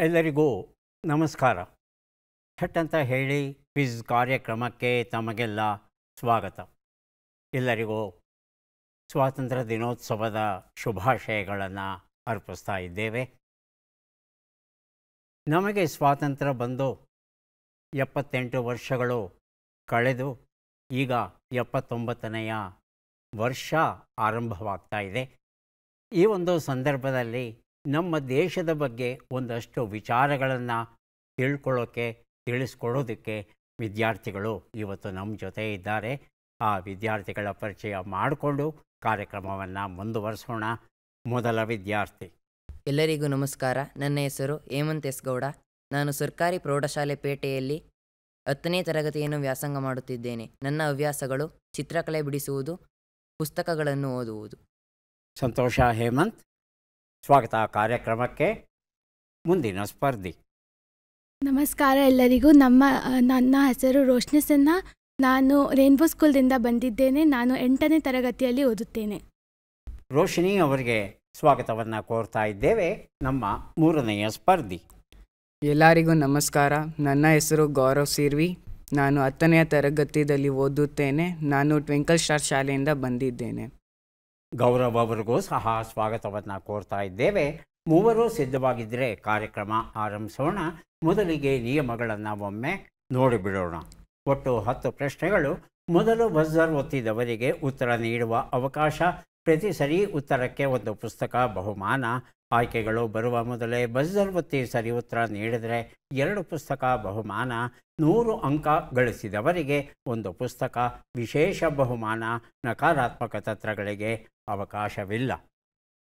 ಎಲ್ಲರಿಗೂ ನಮಸ್ಕಾರ. ಥಟ್ ಅಂತ ಹೇಳಿ ಕ್ವಿಜ್ ಕಾರ್ಯಕ್ರಮಕ್ಕೆ ತಮಗೆಲ್ಲ ಸ್ವಾಗತ. ಎಲ್ಲರಿಗೂ ಸ್ವಾತಂತ್ರ್ಯ ದಿನೋತ್ಸವದ ಶುಭಾಶಯಗಳನ್ನು ಅರ್ಪಿಸ್ತಾ ಇದ್ದೇವೆ. ನಮಗೆ ಸ್ವಾತಂತ್ರ್ಯ ಬಂದು 78 ವರ್ಷಗಳು ಕಳೆದು ಈಗ 79ನೆಯ ವರ್ಷ ಆರಂಭವಾಗ್ತಾ ಇದೆ. ಈ ಒಂದು ಸಂದರ್ಭದಲ್ಲಿ ನಮ್ಮ ದೇಶದ ಬಗ್ಗೆ ಒಂದಷ್ಟು ವಿಚಾರಗಳನ್ನು ತಿಳ್ಕೊಳ್ಳೋಕ್ಕೆ ತಿಳಿಸ್ಕೊಡೋದಕ್ಕೆ ವಿದ್ಯಾರ್ಥಿಗಳು ಇವತ್ತು ನಮ್ಮ ಜೊತೆ ಇದ್ದಾರೆ. ಆ ವಿದ್ಯಾರ್ಥಿಗಳ ಪರಿಚಯ ಮಾಡಿಕೊಂಡು ಕಾರ್ಯಕ್ರಮವನ್ನು ಮುಂದುವರಿಸೋಣ. ಮೊದಲ ವಿದ್ಯಾರ್ಥಿ. ಎಲ್ಲರಿಗೂ ನಮಸ್ಕಾರ. ನನ್ನ ಹೆಸರು ಹೇಮಂತ್ ಎಸ್ ಗೌಡ. ನಾನು ಸರ್ಕಾರಿ ಪ್ರೌಢಶಾಲೆ ಪೇಟೆಯಲ್ಲಿ 10ನೇ ತರಗತಿಯನ್ನು ವ್ಯಾಸಂಗ ಮಾಡುತ್ತಿದ್ದೇನೆ. ನನ್ನ ಹವ್ಯಾಸಗಳು ಚಿತ್ರಕಲೆ ಬಿಡಿಸುವುದು, ಪುಸ್ತಕಗಳನ್ನು ಓದುವುದು. ಸಂತೋಷ ಹೇಮಂತ್, ಸ್ವಾಗತ ಕಾರ್ಯಕ್ರಮಕ್ಕೆ. ಮುಂದಿನ ಸ್ಪರ್ಧಿ. ನಮಸ್ಕಾರ ಎಲ್ಲರಿಗೂ. ನನ್ನ ಹೆಸರು ರೋಶ್ನಿ ಸಿನ್ಹಾ. ನಾನು ರೇನ್ಬೋ ಸ್ಕೂಲ್ದಿಂದ ಬಂದಿದ್ದೇನೆ. ನಾನು 8ನೇ ತರಗತಿಯಲ್ಲಿ ಓದುತ್ತೇನೆ. ರೋಶಿನಿ ಅವರಿಗೆ ಸ್ವಾಗತವನ್ನು ಕೋರ್ತಾ ಇದ್ದೇವೆ. ನಮ್ಮ ಮೂರನೆಯ ಸ್ಪರ್ಧಿ. ಎಲ್ಲರಿಗೂ ನಮಸ್ಕಾರ. ನನ್ನ ಹೆಸರು ಗೌರವ್ ಸಿರ್ವಿ. ನಾನು 10ನೇ ತರಗತಿಯಲ್ಲಿ ಓದುತ್ತೇನೆ. ನಾನು ಟ್ವಿಂಕಲ್ ಸ್ಟಾರ್ ಶಾಲೆಯಿಂದ ಬಂದಿದ್ದೇನೆ. ಗೌರವ್ ಅವರಿಗೂ ಸಹ ಸ್ವಾಗತವನ್ನು ಕೋರ್ತಾ ಇದ್ದೇವೆ. ಮೂವರು ಸಿದ್ಧವಾಗಿದ್ದರೆ ಕಾರ್ಯಕ್ರಮ ಆರಂಭಿಸೋಣ. ಮೊದಲಿಗೆ ನಿಯಮಗಳನ್ನು ಒಮ್ಮೆ ನೋಡಿಬಿಡೋಣ. ಒಟ್ಟು 10 ಪ್ರಶ್ನೆಗಳು. ಮೊದಲು ಬಜರ್ ಒತ್ತಿದವರಿಗೆ ಉತ್ತರ ನೀಡುವ ಅವಕಾಶ. ಪ್ರತಿ ಸರಿ ಉತ್ತರಕ್ಕೆ ಒಂದು ಪುಸ್ತಕ ಬಹುಮಾನ. ಆಯ್ಕೆಗಳು ಬರುವ ಮೊದಲೇ ಬಜರ್ ಒತ್ತಿ ಸರಿ ಉತ್ತರ ನೀಡಿದರೆ 2 ಪುಸ್ತಕ ಬಹುಮಾನ. 100 ಅಂಕ ಗಳಿಸಿದವರಿಗೆ ಒಂದು ಪುಸ್ತಕ ವಿಶೇಷ ಬಹುಮಾನ. ನಕಾರಾತ್ಮಕ ತತ್ರಗಳಿಗೆ ಅವಕಾಶವಿಲ್ಲ.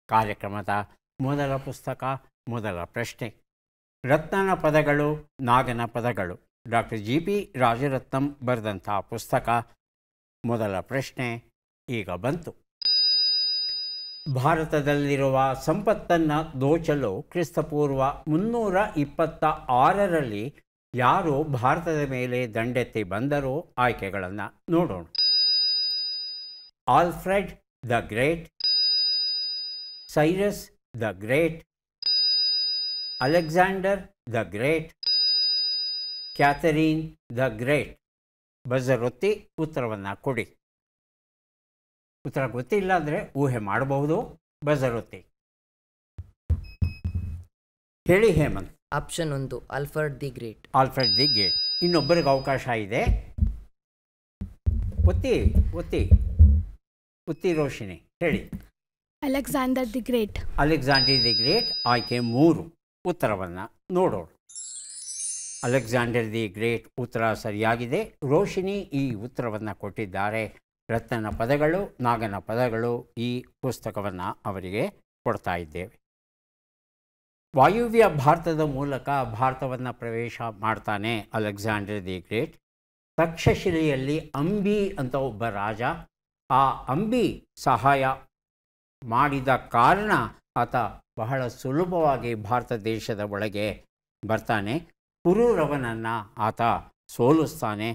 ಕಾರ್ಯಕ್ರಮದ ಮೊದಲ ಪುಸ್ತಕ, ಮೊದಲ ಪ್ರಶ್ನೆ. ರತ್ನನ ಪದಗಳು, ನಾಗನ ಪದಗಳು. ಡಾಕ್ಟರ್ GP ರಾಜರತ್ನಂ ಬರೆದಂಥ ಪುಸ್ತಕ. ಮೊದಲ ಪ್ರಶ್ನೆ ಈಗ ಬಂತು. ಭಾರತದಲ್ಲಿರುವ ಸಂಪತ್ತನ್ನು ದೋಚಲು ಕ್ರಿಸ್ತಪೂರ್ವ 326ರಲ್ಲಿ ಯಾರು ಭಾರತದ ಮೇಲೆ ದಂಡೆತ್ತಿ ಬಂದರೂ? ಆಯ್ಕೆಗಳನ್ನು ನೋಡೋಣ. Alfred the great, Cyrus the great, Alexander the great, Katherine the great. Buzzer ಒತ್ತಿ ಉತ್ತರವನ್ನು ಕೊಡಿ. ಉತ್ತರ ಗೊತ್ತಿಲ್ಲ ಅಂದರೆ ಊಹೆ ಮಾಡಬಹುದು. ಬಜರ್ ಒತ್ತಿ ಹೇಳಿ Hemant. Option 1 Alfred the Great. Alfred the Great. ಇನ್ನೊಬ್ಬರಿಗೆ ಅವಕಾಶ ಇದೆ. ಒತ್ತಿ ಒತ್ತಿ ಒತ್ತಿ ರೋಶಿನಿ ಹೇಳಿ. Alexander the Great. Alexander the Great ಆಯ್ಕೆ 3. ಉತ್ತರವನ್ನು ನೋಡೋಣ. ಅಲೆಕ್ಸಾಂಡರ್ ದಿ ಗ್ರೇಟ್ ಉತ್ತರ ಸರಿಯಾಗಿದೆ. ರೋಶಿನಿ ಈ ಉತ್ತರವನ್ನು ಕೊಟ್ಟಿದ್ದಾರೆ. ರತ್ನನ ಪದಗಳು, ನಾಗನ ಪದಗಳು ಈ ಪುಸ್ತಕವನ್ನು ಅವರಿಗೆ ಕೊಡ್ತಾ ಇದ್ದೇವೆ. ವಾಯುವ್ಯ ಭಾರತದ ಮೂಲಕ ಭಾರತವನ್ನು ಪ್ರವೇಶ ಮಾಡ್ತಾನೆ ಅಲೆಕ್ಸಾಂಡರ್ ದಿ ಗ್ರೇಟ್. ತಕ್ಷಶಿಲೆಯಲ್ಲಿ ಅಂಬಿ ಅಂತ ಒಬ್ಬ ರಾಜ. ಆ ಅಂಬಿ ಸಹಾಯ ಮಾಡಿದ ಕಾರಣ ಆತ ಬಹಳ ಸುಲಭವಾಗಿ ಭಾರತ ದೇಶದ ಒಳಗೆ ಬರ್ತಾನೆ. ಪುರೂರವನನ್ನು ಆತ ಸೋಲಿಸ್ತಾನೆ.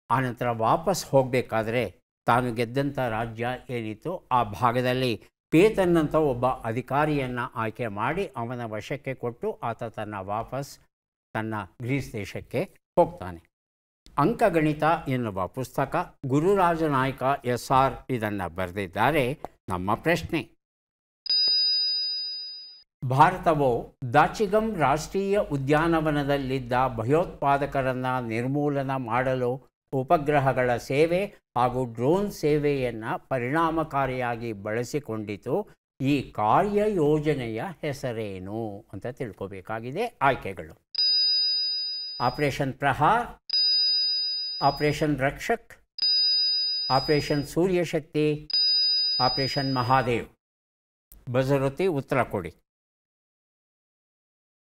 ಆನಂತರ ವಾಪಸ್ ಹೋಗಬೇಕಾದ್ರೆ ತಾನು ಗೆದ್ದಂಥ ರಾಜ್ಯ ಏನಿತ್ತು ಆ ಭಾಗದಲ್ಲಿ ಪೇತನ್ನಂಥ ಒಬ್ಬ ಅಧಿಕಾರಿಯನ್ನು ಆಯ್ಕೆ ಮಾಡಿ ಅವನ ವಶಕ್ಕೆ ಕೊಟ್ಟು ಆತ ವಾಪಸ್ ತನ್ನ ಗ್ರೀಸ್ ದೇಶಕ್ಕೆ ಹೋಗ್ತಾನೆ. ಅಂಕಗಣಿತ ಎನ್ನುವ ಪುಸ್ತಕ. ಗುರುರಾಜ ನಾಯ್ಕ SR ಇದನ್ನು ಬರೆದಿದ್ದಾರೆ. ನಮ್ಮ ಪ್ರಶ್ನೆ. ಭಾರತವು ದಾಚಿಗಂ ರಾಷ್ಟ್ರೀಯ ಉದ್ಯಾನವನದಲ್ಲಿದ್ದ ಭಯೋತ್ಪಾದಕರನ್ನು ನಿರ್ಮೂಲನ ಮಾಡಲು ಉಪಗ್ರಹಗಳ ಸೇವೆ ಹಾಗೂ ಡ್ರೋನ್ ಸೇವೆಯನ್ನು ಪರಿಣಾಮಕಾರಿಯಾಗಿ ಬಳಸಿಕೊಂಡಿತು. ಈ ಕಾರ್ಯಯೋಜನೆಯ ಹೆಸರೇನು ಅಂತ ತಿಳ್ಕೋಬೇಕಾಗಿದೆ. ಆಯ್ಕೆಗಳು: operation Prahar, operation Rakshak, operation Suryashakti, operation Mahadev. Buzzer ಒತ್ತಿ ಉತ್ತರ ಕೊಡಿ.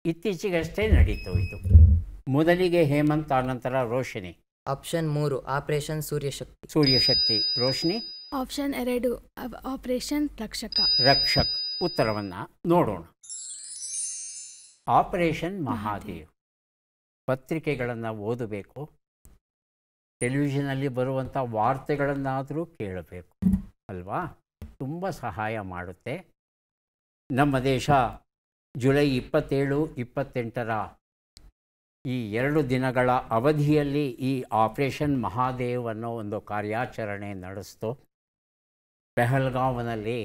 ಇತ್ತೀಚೆಗಷ್ಟೇ ನಡೀತು ಇದು. ಮೊದಲಿಗೆ ಹೇಮಂತ್, ಆನಂತರ Roshini. Option 3 operation Suryashakti. Suryashakti. Roshini. Option 2 operation Rakshak. Rakshak. ಉತ್ತರವನ್ನು ನೋಡೋಣ. ಆಪರೇಷನ್ ಮಹಾದೇವ್. ಪತ್ರಿಕೆಗಳನ್ನು ಓದಬೇಕು, ಟೆಲಿವಿಷನಲ್ಲಿ ಬರುವಂಥ ವಾರ್ತೆಗಳನ್ನಾದರೂ ಕೇಳಬೇಕು ಅಲ್ವಾ? ತುಂಬ ಸಹಾಯ ಮಾಡುತ್ತೆ. ನಮ್ಮ ದೇಶ ಜುಲೈ 27, 28 ಈ 2 ದಿನಗಳ ಅವಧಿಯಲ್ಲಿ ಈ ಆಪರೇಷನ್ ಮಹಾದೇವ್ ಅನ್ನೋ ಒಂದು ಕಾರ್ಯಾಚರಣೆ ನಡೆಸ್ತು. ಪೆಹಲ್ಗಾಂವ್ನಲ್ಲಿ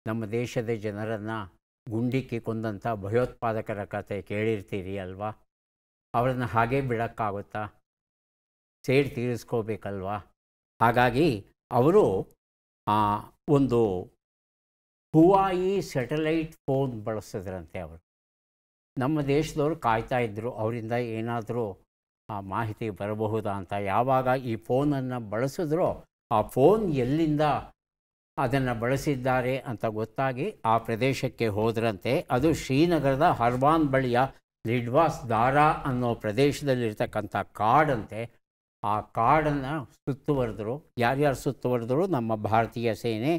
ನಮ್ಮ ದೇಶದ ಜನರನ್ನು ಗುಂಡಿಕ್ಕಿ ಕೊಂದಂಥ ಭಯೋತ್ಪಾದಕರ ಕತೆ ಕೇಳಿರ್ತೀರಿ ಅಲ್ವಾ? ಅವರನ್ನು ಹಾಗೇ ಬಿಡೋಕ್ಕಾಗುತ್ತಾ? ಸೇಡ್ ತೀರಿಸ್ಕೋಬೇಕಲ್ವಾ? ಹಾಗಾಗಿ ಅವರು ಒಂದು ಹುವಾಯಿ ಸ್ಯಾಟಲೈಟ್ ಫೋನ್ ಬಳಸಿದ್ರಂತೆ. ಅವರು ನಮ್ಮ ದೇಶದವರು ಕಾಯ್ತಾ ಇದ್ದರು ಅವರಿಂದ ಏನಾದರೂ ಮಾಹಿತಿ ಬರಬಹುದಾ ಅಂತ. ಯಾವಾಗ ಈ ಫೋನನ್ನು ಬಳಸಿದ್ರೋ ಆ ಫೋನ್ ಎಲ್ಲಿಂದ ಅದನ್ನು ಬಳಸಿದ್ದಾರೆ ಅಂತ ಗೊತ್ತಾಗಿ ಆ ಪ್ರದೇಶಕ್ಕೆ ಹೋದ್ರಂತೆ. ಅದು ಶ್ರೀನಗರದ ಹರ್ವಾನ್ ಬಳಿಯ ಲಿಡ್ವಾಸ್ ದಾರಾ ಅನ್ನೋ ಪ್ರದೇಶದಲ್ಲಿರ್ತಕ್ಕಂಥ ಕಾಡಂತೆ. ಆ ಕಾಡನ್ನು ಸುತ್ತುವರೆದರು. ಯಾರ್ಯಾರು ಸುತ್ತುವರೆದರು? ನಮ್ಮ ಭಾರತೀಯ ಸೇನೆ,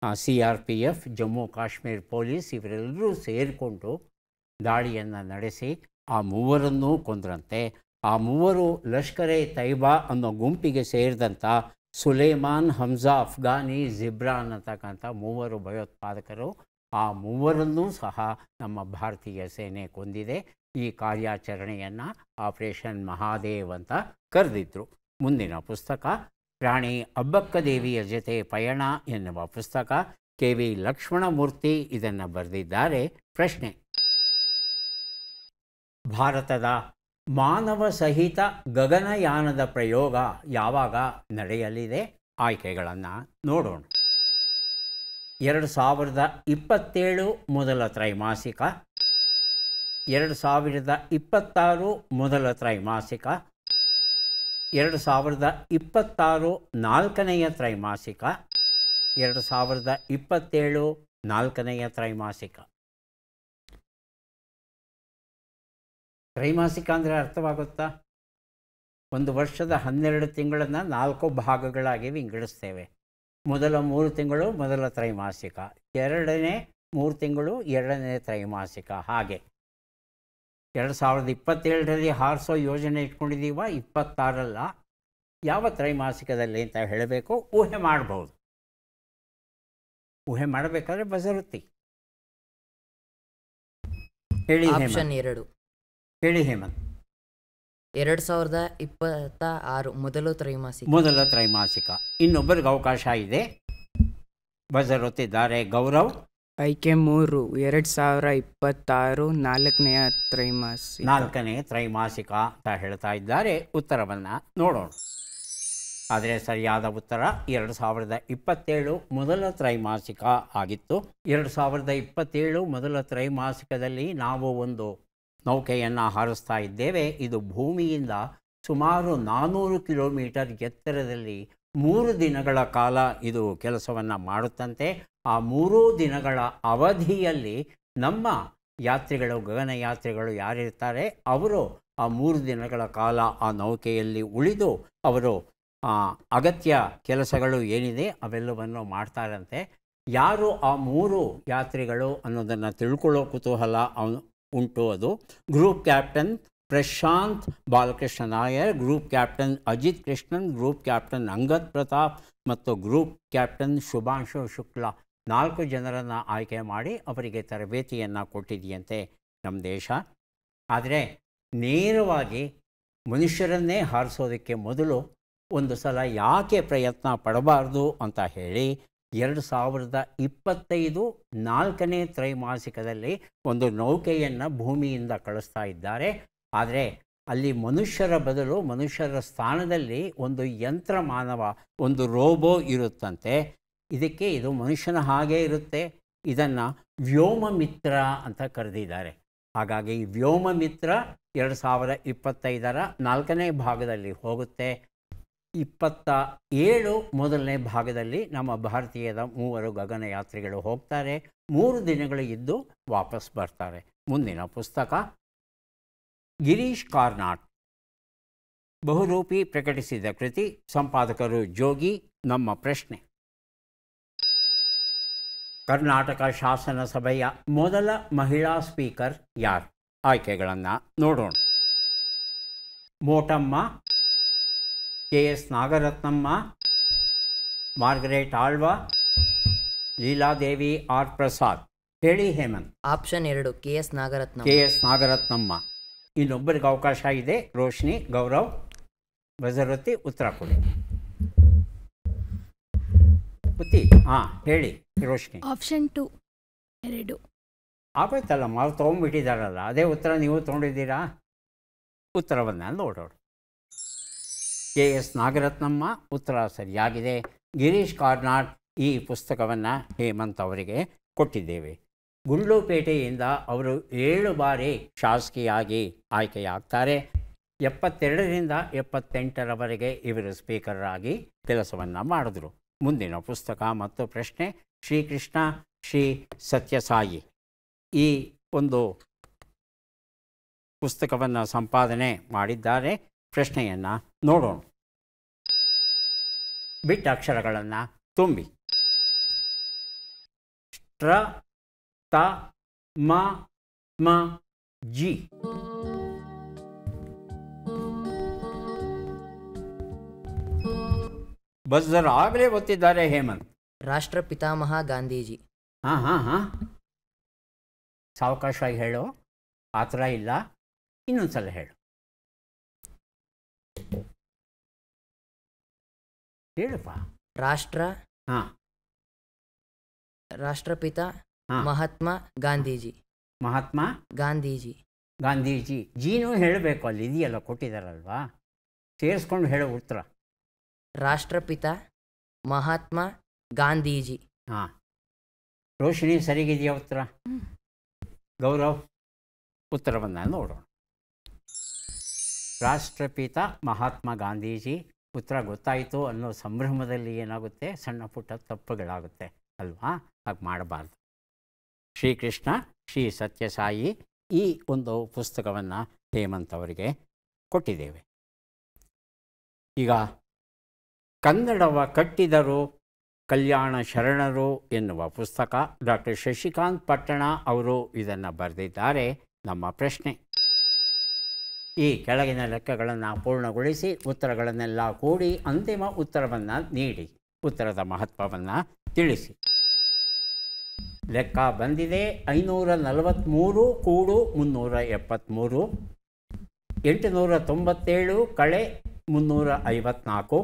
CRPF, ಜಮ್ಮು ಕಾಶ್ಮೀರ್ ಪೊಲೀಸ್ ಇವರೆಲ್ಲರೂ ಸೇರಿಕೊಂಡು ದಾಳಿಯನ್ನು ನಡೆಸಿ ಆ 3ರನ್ನೂ ಕೊಂದ್ರಂತೆ. ಆ 3 ಲಷ್ಕರ್ ಎ ತೈಬಾ ಅನ್ನೋ ಗುಂಪಿಗೆ ಸೇರಿದಂಥ ಸುಲೇಮಾನ್, ಹಮ್ಜಾ, ಅಫ್ಘಾನಿ, ಜಿಬ್ರಾನ್ ಅಂತಕ್ಕಂಥ 3 ಭಯೋತ್ಪಾದಕರು. ಆ 3ರನ್ನೂ ಸಹ ನಮ್ಮ ಭಾರತೀಯ ಸೇನೆ ಕೊಂದಿದೆ. ಈ ಕಾರ್ಯಾಚರಣೆಯನ್ನು ಆಪರೇಷನ್ ಮಹಾದೇವ್ ಅಂತ ಕರೆದಿದ್ರು. ಮುಂದಿನ ಪುಸ್ತಕ ರಾಣಿ ಅಬ್ಬಕ್ಕದೇವಿಯ ಜೊತೆ ಪಯಣ ಎನ್ನುವ ಪುಸ್ತಕ. KV ಲಕ್ಷ್ಮಣಮೂರ್ತಿ ಇದನ್ನು ಬರೆದಿದ್ದಾರೆ. ಪ್ರಶ್ನೆ: ಭಾರತದ ಮಾನವ ಸಹಿತ ಗಗನಯಾನದ ಪ್ರಯೋಗ ಯಾವಾಗ ನಡೆಯಲಿದೆ? ಆಯ್ಕೆಗಳನ್ನು ನೋಡೋಣ. 2027 ಮೊದಲ ತ್ರೈಮಾಸಿಕ, 2026 ಮೊದಲ ತ್ರೈಮಾಸಿಕ, 2026 4ನೆಯ ತ್ರೈಮಾಸಿಕ, 2027 4ನೆಯ ತ್ರೈಮಾಸಿಕ. ತ್ರೈಮಾಸಿಕ ಅಂದರೆ ಅರ್ಥವಾಗುತ್ತಾ? ಒಂದು ವರ್ಷದ 12 ತಿಂಗಳನ್ನು 4 ಭಾಗಗಳಾಗಿ ವಿಂಗಡಿಸ್ತೇವೆ. ಮೊದಲ 3 ತಿಂಗಳು ಮೊದಲ ತ್ರೈಮಾಸಿಕ, 2ನೇ 3 ತಿಂಗಳು 2ನೇ ತ್ರೈಮಾಸಿಕ. ಹಾಗೆ 2027ರಲ್ಲಿ ಹಾರಿಸೋ ಯೋಜನೆ ಇಟ್ಕೊಂಡಿದ್ದೀವ, 26ರಲ್ಲ. ಯಾವ ತ್ರೈಮಾಸಿಕದಲ್ಲಿ ಅಂತ ಹೇಳಬೇಕು, ಊಹೆ ಮಾಡ್ಬೋದು. ಊಹೆ ಮಾಡಬೇಕಾದ್ರೆ ಬಸರುತ್ತಿ ಹೇಳಿ. ಆಪ್ಷನ್ 2 ಹೇಳಿ ಹೇಮಂತ್. 2026 ಮೊದಲ ತ್ರೈಮಾಸಿಕ. ಮೊದಲ ತ್ರೈಮಾಸಿಕ. ಇನ್ನೊಬ್ಬರಿಗೆ ಅವಕಾಶ ಇದೆ, ಬಸರುತ್ತಿದ್ದಾರೆ. ಗೌರವ್. ಆಯ್ಕೆ 3, 2026 4ನೆಯ ತ್ರೈಮಾಸಿಕ. 4ನೇ ತ್ರೈಮಾಸಿಕ ಅಂತ ಹೇಳ್ತಾ ಇದ್ದಾರೆ. ಉತ್ತರವನ್ನು ನೋಡೋಣ. ಆದರೆ ಸರಿಯಾದ ಉತ್ತರ 2027 ಮೊದಲ ತ್ರೈಮಾಸಿಕ ಆಗಿತ್ತು. 2027 ಮೊದಲ ತ್ರೈಮಾಸಿಕದಲ್ಲಿ ನಾವು ಒಂದು ನೌಕೆಯನ್ನು ಹಾರಿಸ್ತಾ ಇದ್ದೇವೆ. ಇದು ಭೂಮಿಯಿಂದ ಸುಮಾರು 400 ಕಿಲೋಮೀಟರ್ ಎತ್ತರದಲ್ಲಿ 3 ದಿನಗಳ ಕಾಲ ಇದು ಕೆಲಸವನ್ನು ಮಾಡುತ್ತಂತೆ. ಆ 3 ದಿನಗಳ ಅವಧಿಯಲ್ಲಿ ನಮ್ಮ ಯಾತ್ರಿಗಳು, ಗಗನಯಾತ್ರಿಗಳು ಯಾರಿರ್ತಾರೆ ಅವರು ಆ 3 ದಿನಗಳ ಕಾಲ ಆ ನೌಕೆಯಲ್ಲಿ ಉಳಿದು ಅವರು ಅಗತ್ಯ ಕೆಲಸಗಳು ಏನಿದೆ ಅವೆಲ್ಲವನ್ನು ಮಾಡ್ತಾರಂತೆ. ಯಾರು ಆ 3 ಯಾತ್ರಿಗಳು ಅನ್ನೋದನ್ನು ತಿಳ್ಕೊಳ್ಳೋ ಕುತೂಹಲ ಉಂಟು. ಅದು group captain Prashanth Balakrishna Nair, group captain Ajith Krishnan, group captain Angad Pratap ಮತ್ತು ಗ್ರೂಪ್ ಕ್ಯಾಪ್ಟನ್ ಶುಭಾಂಶು ಶುಕ್ಲಾ. 4 ಜನರನ್ನು ಆಯ್ಕೆ ಮಾಡಿ ಅವರಿಗೆ ತರಬೇತಿಯನ್ನು ಕೊಟ್ಟಿದೆಯಂತೆ ನಮ್ಮ ದೇಶ. ಆದರೆ ನೇರವಾಗಿ ಮನುಷ್ಯರನ್ನೇ ಹಾರಿಸೋದಕ್ಕೆ ಮೊದಲು ಒಂದು ಸಲ ಯಾಕೆ ಪ್ರಯತ್ನ ಪಡಬಾರ್ದು ಅಂತ ಹೇಳಿ 2025 4ನೇ ತ್ರೈಮಾಸಿಕದಲ್ಲಿ ಒಂದು ನೌಕೆಯನ್ನು ಭೂಮಿಯಿಂದ ಕಳಿಸ್ತಾ ಇದ್ದಾರೆ. ಆದರೆ ಅಲ್ಲಿ ಮನುಷ್ಯರ ಬದಲು ಮನುಷ್ಯರ ಸ್ಥಾನದಲ್ಲಿ ಒಂದು ಯಂತ್ರ ಮಾನವ, ಒಂದು ರೋಬೋ ಇರುತ್ತಂತೆ. ಇದಕ್ಕೆ ಇದು ಮನುಷ್ಯನ ಹಾಗೇ ಇರುತ್ತೆ. ಇದನ್ನು ವ್ಯೋಮಮಿತ್ರ ಅಂತ ಕರೆದಿದ್ದಾರೆ. ಹಾಗಾಗಿ ವ್ಯೋಮಮಿತ್ರ 2025 4ನೇ ಭಾಗದಲ್ಲಿ ಹೋಗುತ್ತೆ. 27 ಮೊದಲನೇ ಭಾಗದಲ್ಲಿ ನಮ್ಮ ಭಾರತೀಯದ 3 ಗಗನಯಾತ್ರಿಗಳು ಹೋಗ್ತಾರೆ. 3 ದಿನಗಳು ಇದ್ದು ವಾಪಸ್ ಬರ್ತಾರೆ. ಮುಂದಿನ ಪುಸ್ತಕ ಗಿರೀಶ್ ಕಾರ್ನಾಡ್, ಬಹುರೂಪಿ ಪ್ರಕಟಿಸಿದ ಕೃತಿ, ಸಂಪಾದಕರು ಜೋಗಿ. ನಮ್ಮ ಪ್ರಶ್ನೆ: ಕರ್ನಾಟಕ ಶಾಸನ ಸಭೆಯ ಮೊದಲ ಮಹಿಳಾ ಸ್ಪೀಕರ್ ಯಾರು? ಆಯ್ಕೆಗಳನ್ನು ನೋಡೋಣ. Motamma, KS Nagarathnamma, Margaret Alva, Leeladevi R Prasad. ಹೇಳಿ Hemant. Option 2 KS Nagaratnam. KS Nagarathnamma. ಇನ್ನೊಬ್ಬರಿಗೆ ಅವಕಾಶ ಇದೆ. ರೋಶ್ನಿ, ಗೌರವ್, ಬಜರತಿ ಉತ್ತರ ಕೊಡಿ. ಪುತಿ, ಹಾಂ ಹೇಳಿ ರೋಶ್ನಿ. ಆಪ್ಷನ್ 2 2. ಆಗೋಯ್ತಲ್ಲಮ್ಮ, ಅವ್ರು ತೊಗೊಂಡ್ಬಿಟ್ಟಿದ್ದಾರಲ್ಲ, ಅದೇ ಉತ್ತರ ನೀವು ತೊಗೊಂಡಿದ್ದೀರಾ. ಉತ್ತರವನ್ನು ನೋಡೋಣ. KS ನಾಗರತ್ನಮ್ಮ ಉತ್ತರ ಸರಿಯಾಗಿದೆ. ಗಿರೀಶ್ ಕಾರ್ನಾಡ್ ಈ ಪುಸ್ತಕವನ್ನು ಹೇಮಂತ್ ಅವರಿಗೆ ಕೊಟ್ಟಿದ್ದೇವೆ. ಗುಂಡ್ಲುಪೇಟೆಯಿಂದ ಅವರು 7 ಬಾರಿ ಶಾಸಕಿಯಾಗಿ ಆಯ್ಕೆಯಾಗ್ತಾರೆ. 72ರಿಂದ 78ರವರೆಗೆ ಇವರು ಸ್ಪೀಕರ್ ಆಗಿ ಕೆಲಸವನ್ನು ಮಾಡಿದ್ರು. ಮುಂದಿನ ಪುಸ್ತಕ ಮತ್ತು ಪ್ರಶ್ನೆ ಶ್ರೀಕೃಷ್ಣ ಶ್ರೀ ಸತ್ಯಸಾಯಿ. ಈ ಒಂದು ಪುಸ್ತಕವನ್ನು ಸಂಪಾದನೆ ಮಾಡಿದ್ದಾರೆ. ಪ್ರಶ್ನೆಯನ್ನು ನೋಡೋಣ. ಬಿಟ್ಟ ಅಕ್ಷರಗಳನ್ನು ತುಂಬಿ. ಶ್ರ ತ ಮ ಮ ಜಿ. ಬಜರ್ ಆಗಲೇ ಗೊತ್ತಿದ್ದಾರೆ ಹೇಮಂತ್. ರಾಷ್ಟ್ರ ಪಿತಾಮಹ ಗಾಂಧೀಜಿ. ಹಾಂ ಹಾಂ ಹಾಂ, ಸಾವಕಾಶವಾಗಿ ಹೇಳು, ಆ ಥರ ಇಲ್ಲ, ಇನ್ನೊಂದ್ಸಲ ಹೇಳು. ಹೇಳಪ್ಪ. ಹಾಂ, ರಾಷ್ಟ್ರಪಿತ ಮಹಾತ್ಮ ಗಾಂಧೀಜಿ. ಮಹಾತ್ಮ ಗಾಂಧೀಜಿ. ಗಾಂಧೀಜಿ. ಜೀನು ಹೇಳಬೇಕು, ಅಲ್ಲಿ ಇದೆಯಲ್ಲ ಕೊಟ್ಟಿದ್ದಾರಲ್ವಾ, ಸೇರಿಸ್ಕೊಂಡು ಹೇಳೋ ಉತ್ತರ. ರಾಷ್ಟ್ರಪಿತ ಮಹಾತ್ಮ ಗಾಂಧೀಜಿ. ಹಾಂ, ರೋಶಿನಿ ಸರಿಗಿದೆಯಾ ಉತ್ತರ? ಗೌರವ್, ಉತ್ತರವನ್ನು ನೋಡೋಣ. ರಾಷ್ಟ್ರಪಿತ ಮಹಾತ್ಮ ಗಾಂಧೀಜಿ. ಉತ್ತರ ಗೊತ್ತಾಯಿತು ಅನ್ನೋ ಸಂಭ್ರಮದಲ್ಲಿ ಏನಾಗುತ್ತೆ, ಸಣ್ಣ ಪುಟ್ಟ ತಪ್ಪುಗಳಾಗುತ್ತೆ ಅಲ್ವಾ, ಹಾಗೆ ಮಾಡಬಾರ್ದು. ಶ್ರೀಕೃಷ್ಣ ಶ್ರೀ ಸತ್ಯಸಾಯಿ ಈ ಒಂದು ಪುಸ್ತಕವನ್ನು ಹೇಮಂತ್ ಅವರಿಗೆ ಕೊಟ್ಟಿದ್ದೇವೆ. ಈಗ ಕನ್ನಡವ ಕಟ್ಟಿದರು ಕಲ್ಯಾಣ ಶರಣರು ಎನ್ನುವ ಪುಸ್ತಕ ಡಾಕ್ಟರ್ ಶಶಿಕಾಂತ್ ಪಟ್ಟಣ ಅವರು ಇದನ್ನು ಬರೆದಿದ್ದಾರೆ. ನಮ್ಮ ಪ್ರಶ್ನೆ, ಈ ಕೆಳಗಿನ ಲೆಕ್ಕಗಳನ್ನು ಪೂರ್ಣಗೊಳಿಸಿ ಉತ್ತರಗಳನ್ನೆಲ್ಲ ಕೂಡಿ ಅಂತಿಮ ಉತ್ತರವನ್ನು ನೀಡಿ ಉತ್ತರದ ಮಹತ್ವವನ್ನು ತಿಳಿಸಿ. ಲೆಕ್ಕ ಬಂದಿದೆ. 543 ಕೂಡು 373, 897 ಕಳೆ 354,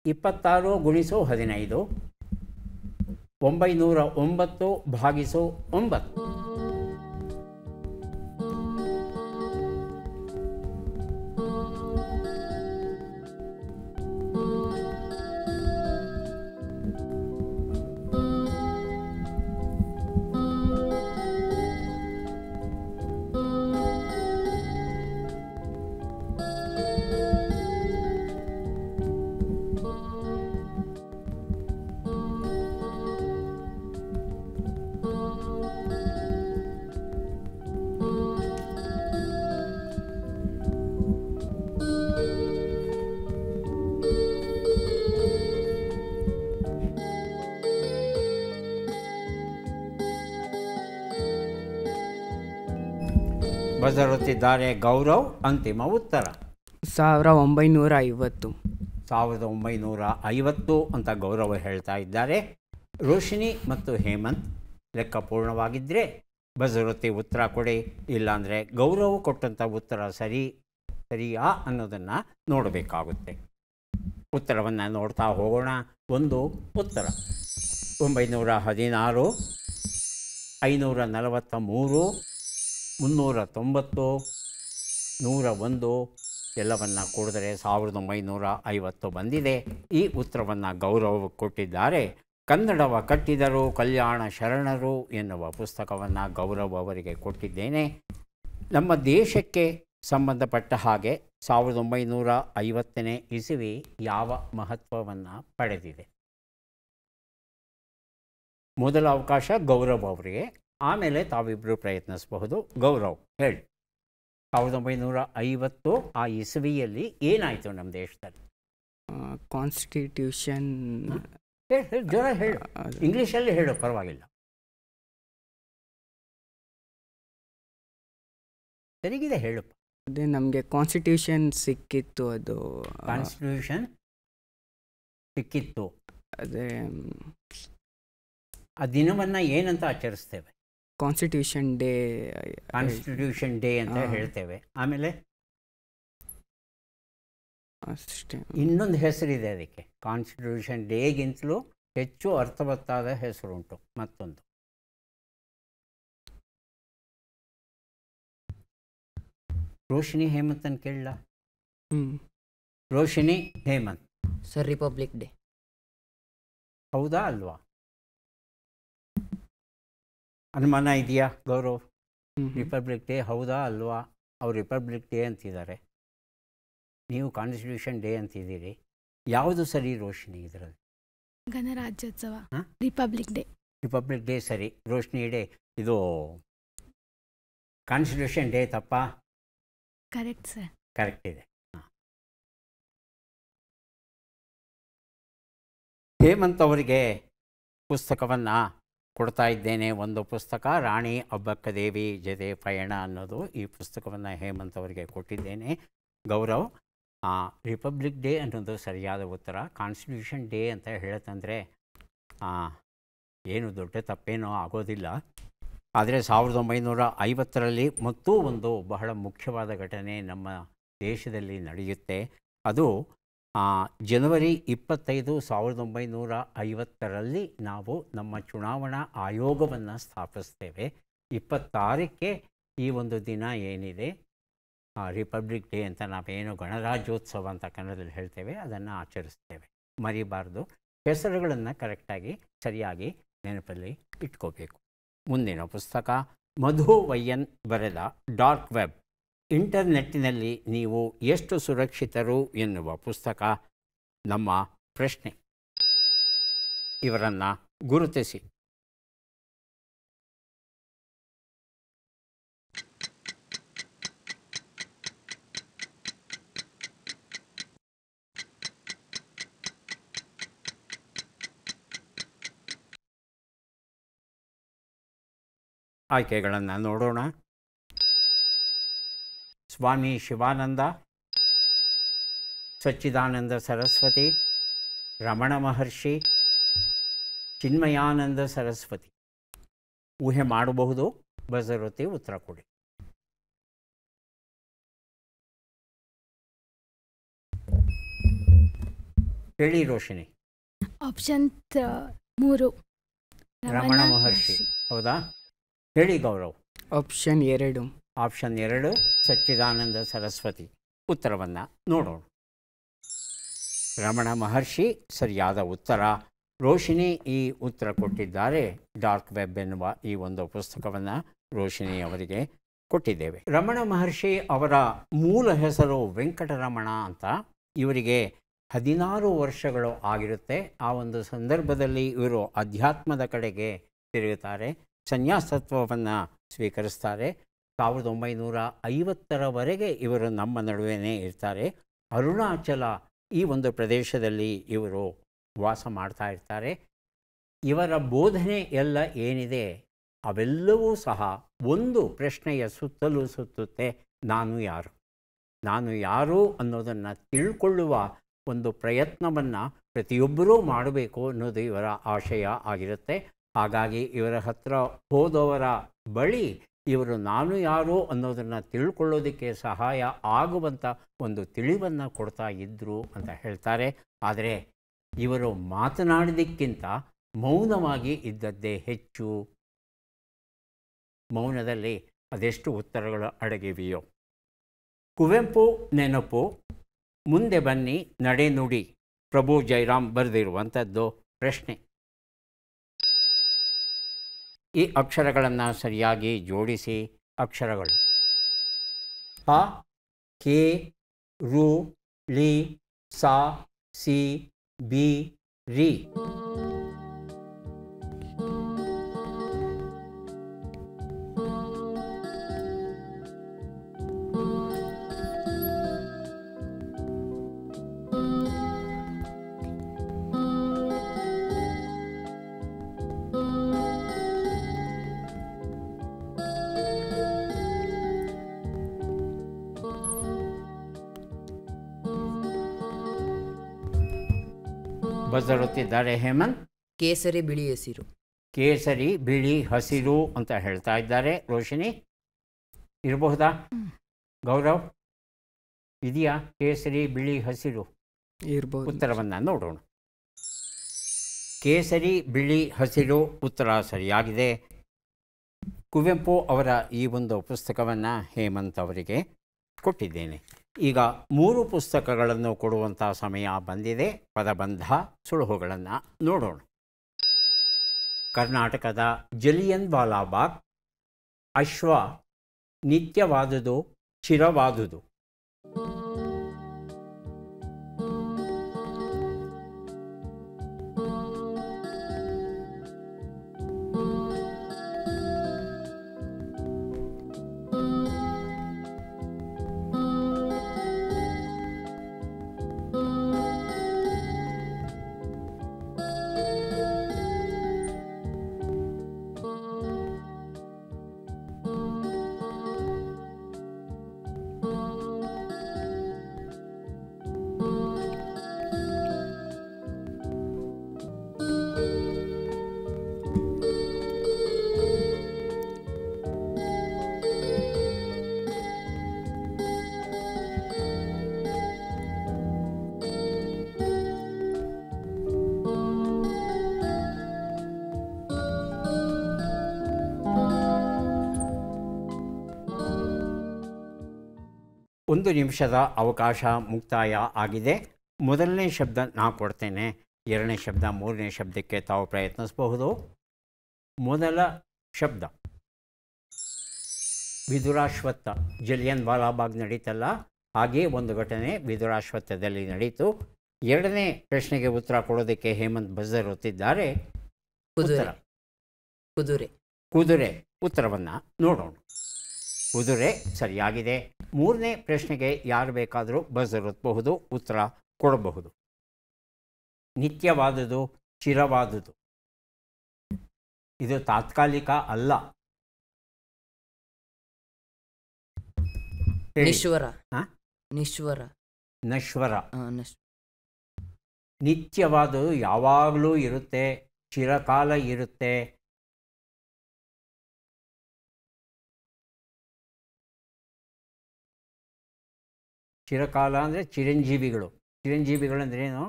26 ಗುಣಿಸು 15, 909 ಭಾಗಿಸು 9. ಬದರುತ್ತಿದ್ದಾರೆ ಗೌರವ್. ಅಂತಿಮ ಉತ್ತರ 1950. 1950 ಅಂತ ಗೌರವ ಹೇಳ್ತಾ ಇದ್ದಾರೆ. ರೋಶಿನಿ ಮತ್ತು ಹೇಮಂತ್ ಲೆಕ್ಕ ಪೂರ್ಣವಾಗಿದ್ದರೆ ಬಜರುತ್ತಿ ಉತ್ತರ ಕೊಡಿ, ಇಲ್ಲಾಂದರೆ ಗೌರವ್ ಕೊಟ್ಟಂಥ ಉತ್ತರ ಸರಿಯಾ ಅನ್ನೋದನ್ನು ನೋಡಬೇಕಾಗುತ್ತೆ. ಉತ್ತರವನ್ನು ನೋಡ್ತಾ ಹೋಗೋಣ. ಒಂದು ಉತ್ತರ 916, 543, 390, 101 ಎಲ್ಲವನ್ನು ಕೂಡಿದರೆ 1950 ಬಂದಿದೆ. ಈ ಉತ್ತರವನ್ನು ಗೌರವ ಕೊಟ್ಟಿದ್ದಾರೆ. ಕನ್ನಡವ ಕಟ್ಟಿದರು ಕಲ್ಯಾಣ ಶರಣರು ಎನ್ನುವ ಪುಸ್ತಕವನ್ನು ಗೌರವ್ ಅವರಿಗೆ ಕೊಟ್ಟಿದ್ದೇನೆ. ನಮ್ಮ ದೇಶಕ್ಕೆ ಸಂಬಂಧಪಟ್ಟ ಹಾಗೆ 1950ನೇ ಇಸವಿ ಯಾವ ಮಹತ್ವವನ್ನು ಪಡೆದಿದೆ? ಮೊದಲ ಅವಕಾಶ ಗೌರವ್ ಅವರಿಗೆ, ಆಮೇಲೆ ತಾವಿಬ್ಬರು ಪ್ರಯತ್ನಿಸಬಹುದು. ಗೌರವ್ ಹೇಳಿ, 1950 ಆ ಇಸವಿಯಲ್ಲಿ ಏನಾಯಿತು ನಮ್ಮ ದೇಶದಲ್ಲಿ? ಕಾನ್ಸ್ಟಿಟ್ಯೂಷನ್. ಹೇಳಿ, ಜ್ವರ ಹೇಳು, ಇಂಗ್ಲೀಷಲ್ಲಿ ಹೇಳು, ಪರವಾಗಿಲ್ಲ. ಸರಿಗಿದೆ, ಹೇಳು. ಅದೇ ನಮಗೆ ಕಾನ್ಸ್ಟಿಟ್ಯೂಷನ್ ಸಿಕ್ಕಿತ್ತು. ಅದು ಕಾನ್ಸ್ಟಿಟ್ಯೂಷನ್ ಸಿಕ್ಕಿತ್ತು. ಅದೇ ಆ ದಿನವನ್ನು ಏನಂತ ಆಚರಿಸ್ತೇವೆ? Constitution day. ಕಾನ್ಸ್ಟಿಟ್ಯೂಷನ್ ಡೇ ಅಂತ ಹೇಳ್ತೇವೆ. ಆಮೇಲೆ ಅಷ್ಟೇ. ಇನ್ನೊಂದು ಹೆಸರಿದೆ ಅದಕ್ಕೆ, ಕಾನ್ಸ್ಟಿಟ್ಯೂಷನ್ ಡೇಗಿಂತಲೂ ಹೆಚ್ಚು ಅರ್ಥವತ್ತಾದ ಹೆಸರುಂಟು ಮತ್ತೊಂದು. ರೋಶಿನಿ ಹೇಮಂತ್ ಅಂತ ಕೇಳಲ್ಲ? Roshini Hemant sir Republic Day. ಹೌದಾ ಅಲ್ವಾ? ಅನುಮಾನ ಇದೆಯಾ ಗೌರವ್? ರಿಪಬ್ಲಿಕ್ ಡೇ ಹೌದಾ ಅಲ್ವಾ? ಅವ್ರು ರಿಪಬ್ಲಿಕ್ ಡೇ ಅಂತಿದ್ದಾರೆ, ನೀವು ಕಾನ್ಸ್ಟಿಟ್ಯೂಷನ್ ಡೇ ಅಂತಿದ್ದೀರಿ. ಯಾವುದು ಸರಿ ರೋಶಿನಿ ಇದರಲ್ಲಿ? ಗಣರಾಜ್ಯೋತ್ಸವ, ರಿಪಬ್ಲಿಕ್ ಡೇ. ರಿಪಬ್ಲಿಕ್ ಡೇ ಸರಿ, ರೋಶಿನಿ ಡೇ ಇದು ಕಾನ್ಸ್ಟಿಟ್ಯೂಷನ್ ಡೇ ತಪ್ಪಾ? Correct sir. ಕರೆಕ್ಟ್ ಇದೆ. ಹೇಮಂತ್ ಅವರಿಗೆ ಪುಸ್ತಕವನ್ನು ಕೊಡ್ತಾ ಇದ್ದೇನೆ. ಒಂದು ಪುಸ್ತಕ, ರಾಣಿ ಅಬ್ಬಕ್ಕದೇವಿ ಜೊತೆ ಪಯಣ ಅನ್ನೋದು. ಈ ಪುಸ್ತಕವನ್ನು ಹೇಮಂತ್ ಅವರಿಗೆ ಕೊಟ್ಟಿದ್ದೇನೆ. ಗೌರವ್, ರಿಪಬ್ಲಿಕ್ ಡೇ ಅನ್ನೋದು ಸರಿಯಾದ ಉತ್ತರ. ಕಾನ್ಸ್ಟಿಟ್ಯೂಷನ್ ಡೇ ಅಂತ ಹೇಳತ್ತಂದರೆ ಏನು ದೊಡ್ಡ ತಪ್ಪೇನೋ ಆಗೋದಿಲ್ಲ. ಆದರೆ 1950ರಲ್ಲಿ ಮತ್ತೂ ಒಂದು ಬಹಳ ಮುಖ್ಯವಾದ ಘಟನೆ ನಮ್ಮ ದೇಶದಲ್ಲಿ ನಡೆಯುತ್ತೆ. ಅದು ಜನವರಿ 25, 1950ರಲ್ಲಿ ನಾವು ನಮ್ಮ ಚುನಾವಣಾ ಆಯೋಗವನ್ನು ಸ್ಥಾಪಿಸ್ತೇವೆ. 26ಕ್ಕೆ ಈ ಒಂದು ದಿನ ಏನಿದೆ ರಿಪಬ್ಲಿಕ್ ಡೇ ಅಂತ ನಾವೇನು ಗಣರಾಜ್ಯೋತ್ಸವ ಅಂತ ಕನ್ನಡದಲ್ಲಿ ಹೇಳ್ತೇವೆ, ಅದನ್ನು ಆಚರಿಸ್ತೇವೆ. ಮರಿಬಾರ್ದು. ಹೆಸರುಗಳನ್ನು ಕರೆಕ್ಟಾಗಿ ಸರಿಯಾಗಿ ನೆನಪಲ್ಲಿ ಇಟ್ಕೋಬೇಕು. ಮುಂದಿನ ಪುಸ್ತಕ ಮಧು ವೈಯನ್ ಬರೆದ ಡಾರ್ಕ್ ವೆಬ್, ಇಂಟರ್ನೆಟ್ಟಿನಲ್ಲಿ ನೀವು ಎಷ್ಟು ಸುರಕ್ಷಿತರು ಎನ್ನುವ ಪುಸ್ತಕ. ನಮ್ಮ ಪ್ರಶ್ನೆ, ಇವರನ್ನು ಗುರುತಿಸಿ. ಆಯ್ಕೆಗಳನ್ನು ನೋಡೋಣ. ಸ್ವಾಮಿ ಶಿವಾನಂದ, ಸಚ್ಚಿದಾನಂದ ಸರಸ್ವತಿ, ರಮಣ ಮಹರ್ಷಿ, ಚಿನ್ಮಯಾನಂದ ಸರಸ್ವತಿ. ಊಹೆ ಮಾಡಬಹುದು, ಬಜರುತ್ತಿ ಉತ್ತರ ಕೊಡಿ. ಹೇಳಿ ರೋಶಿನಿ. ಆಪ್ಷನ್ 3 ರಮಣ ಮಹರ್ಷಿ. ಹೌದಾ? ಹೇಳಿ ಗೌರವ್. ಆಪ್ಷನ್ 2. ಆಪ್ಷನ್ 2 ಸಚ್ಚಿದಾನಂದ ಸರಸ್ವತಿ. ಉತ್ತರವನ್ನು ನೋಡೋಣ. ರಮಣ ಮಹರ್ಷಿ ಸರಿಯಾದ ಉತ್ತರ. ರೋಶಿನಿ ಈ ಉತ್ತರ ಕೊಟ್ಟಿದ್ದಾರೆ. ಡಾರ್ಕ್ ವೆಬ್ ಎನ್ನುವ ಈ ಒಂದು ಪುಸ್ತಕವನ್ನು ರೋಶಿನಿ ಅವರಿಗೆ ಕೊಟ್ಟಿದ್ದೇವೆ. ರಮಣ ಮಹರ್ಷಿ ಅವರ ಮೂಲ ಹೆಸರು ವೆಂಕಟರಮಣ ಅಂತ. ಇವರಿಗೆ 16 ವರ್ಷಗಳು ಆಗಿರುತ್ತೆ. ಆ ಒಂದು ಸಂದರ್ಭದಲ್ಲಿ ಇವರು ಅಧ್ಯಾತ್ಮದ ಕಡೆಗೆ ತಿರುಗುತ್ತಾರೆ, ಸನ್ಯಾಸತ್ವವನ್ನು ಸ್ವೀಕರಿಸ್ತಾರೆ. 1950ರವರೆಗೆ ಇವರು ನಮ್ಮ ನಡುವೆನೇ ಇರ್ತಾರೆ. ಅರುಣಾಚಲ ಈ ಒಂದು ಪ್ರದೇಶದಲ್ಲಿ ಇವರು ವಾಸ ಮಾಡ್ತಾ ಇರ್ತಾರೆ. ಇವರ ಬೋಧನೆ ಎಲ್ಲ ಏನಿದೆ ಅವೆಲ್ಲವೂ ಸಹ ಒಂದು ಪ್ರಶ್ನೆಯ ಸುತ್ತಲೂ ಸುತ್ತುತ್ತೆ, ನಾನು ಯಾರು, ನಾನು ಯಾರು ಅನ್ನೋದನ್ನು ತಿಳ್ಕೊಳ್ಳುವ ಒಂದು ಪ್ರಯತ್ನವನ್ನು ಪ್ರತಿಯೊಬ್ಬರೂ ಮಾಡಬೇಕು ಅನ್ನೋದು ಇವರ ಆಶಯ ಆಗಿರುತ್ತೆ. ಹಾಗಾಗಿ ಇವರ ಹತ್ರ ಹೋದವರ ಬಳಿ ಇವರು ನಾನು ಯಾರು ಅನ್ನೋದನ್ನು ತಿಳ್ಕೊಳ್ಳೋದಕ್ಕೆ ಸಹಾಯ ಆಗುವಂಥ ಒಂದು ತಿಳಿವನ್ನು ಕೊಡ್ತಾ ಇದ್ದರು ಅಂತ ಹೇಳ್ತಾರೆ. ಆದರೆ ಇವರು ಮಾತನಾಡಿದ್ದಕ್ಕಿಂತ ಮೌನವಾಗಿ ಇದ್ದದ್ದೇ ಹೆಚ್ಚು. ಮೌನದಲ್ಲಿ ಅದೆಷ್ಟು ಉತ್ತರಗಳು ಅಡಗಿವೆಯೋ. ಕುವೆಂಪು ನೆನಪು, ಮುಂದೆ ಬನ್ನಿ, ನಡೆನುಡಿ, ಪ್ರಭು ಜೈರಾಮ್ ಬರೆದಿರುವಂಥದ್ದು. ಪ್ರಶ್ನೆ, ಈ ಅಕ್ಷರಗಳನ್ನು ಸರಿಯಾಗಿ ಜೋಡಿಸಿ. ಅಕ್ಷರಗಳು ಹ, ಕೆ, ರು, ಲಿ, ಸಾ, ಸಿ, ಬಿ, ರಿ. ಬಜರುತ್ತಿದ್ದಾರೆ ಹೇಮಂತ್. ಕೇಸರಿ ಬಿಳಿ ಹಸಿರು. ಕೇಸರಿ, ಬಿಳಿ, ಹಸಿರು ಅಂತ ಹೇಳ್ತಾ ಇದ್ದಾರೆ. ರೋಶಿನಿ ಇರಬಹುದಾ? ಗೌರವ್ ಇದೆಯಾ? ಕೇಸರಿ, ಬಿಳಿ, ಹಸಿರು ಇರ್ಬೋದು. ಉತ್ತರವನ್ನು ನೋಡೋಣ. ಕೇಸರಿ, ಬಿಳಿ, ಹಸಿರು ಉತ್ತರ ಸರಿಯಾಗಿದೆ. ಕುವೆಂಪು ಅವರ ಈ ಒಂದು ಪುಸ್ತಕವನ್ನು ಹೇಮಂತ್ ಅವರಿಗೆ ಕೊಟ್ಟಿದ್ದೇನೆ. ಈಗ 3 ಪುಸ್ತಕಗಳನ್ನು ಕೊಡುವಂಥ ಸಮಯ ಬಂದಿದೆ. ಪದಬಂಧ ಸುಳುಹುಗಳನ್ನು ನೋಡೋಣ. ಕರ್ನಾಟಕದ ಜಲಿಯನ್ ವಾಲಾಬಾಗ್. ಅಶ್ವ ನಿತ್ಯವಾದುದು, ಚಿರವಾದುದು. ಒಂದು ನಿಮಿಷದ ಅವಕಾಶ ಮುಕ್ತಾಯ ಆಗಿದೆ. ಮೊದಲನೇ ಶಬ್ದ ನಾ ಕೊಡ್ತೇನೆ, ಎರಡನೇ ಶಬ್ದ, ಮೂರನೇ ಶಬ್ದಕ್ಕೆ ತಾವು ಪ್ರಯತ್ನಿಸಬಹುದು. ಮೊದಲ ಶಬ್ದ ವಿದುರಾಶ್ವತ್ಥ. ಜಲಿಯನ್ ವಾಲಾಬಾಗ್ ನಡೀತಲ್ಲ, ಹಾಗೆಯೇ ಒಂದು ಘಟನೆ ವಿದುರಾಶ್ವತ್ಥದಲ್ಲಿ ನಡೀತು. ಎರಡನೇ ಪ್ರಶ್ನೆಗೆ ಉತ್ತರ ಕೊಡೋದಕ್ಕೆ ಹೇಮಂತ್ ಬಜರ್ ಒತ್ತಿದ್ದಾರೆ. ಕುದುರೆ. ಕುದುರೆ. ಕುದುರೆ ಉತ್ತರವನ್ನು ನೋಡೋಣ. ಕುದುರೆ ಸರಿಯಾಗಿದೆ. ಮೂರನೇ ಪ್ರಶ್ನೆಗೆ ಯಾರು ಬೇಕಾದರೂ ಬಜರ್ ಒತ್ತಬಹುದು, ಉತ್ತರ ಕೊಡಬಹುದು. ನಿತ್ಯವಾದುದು, ಚಿರವಾದುದು. ಇದು ತಾತ್ಕಾಲಿಕ ಅಲ್ಲ. ನಿಶ್ವರ. ಹಾ? ನಿಶ್ವರ. ನಶ್ವರ. ನಶ್ವರ. ನಿತ್ಯವಾದುದು ಯಾವಾಗಲೂ ಇರುತ್ತೆ, ಚಿರಕಾಲ ಇರುತ್ತೆ. ಚಿರಕಾಲ ಅಂದರೆ ಚಿರಂಜೀವಿಗಳು. ಚಿರಂಜೀವಿಗಳು ಅಂದ್ರೇನು?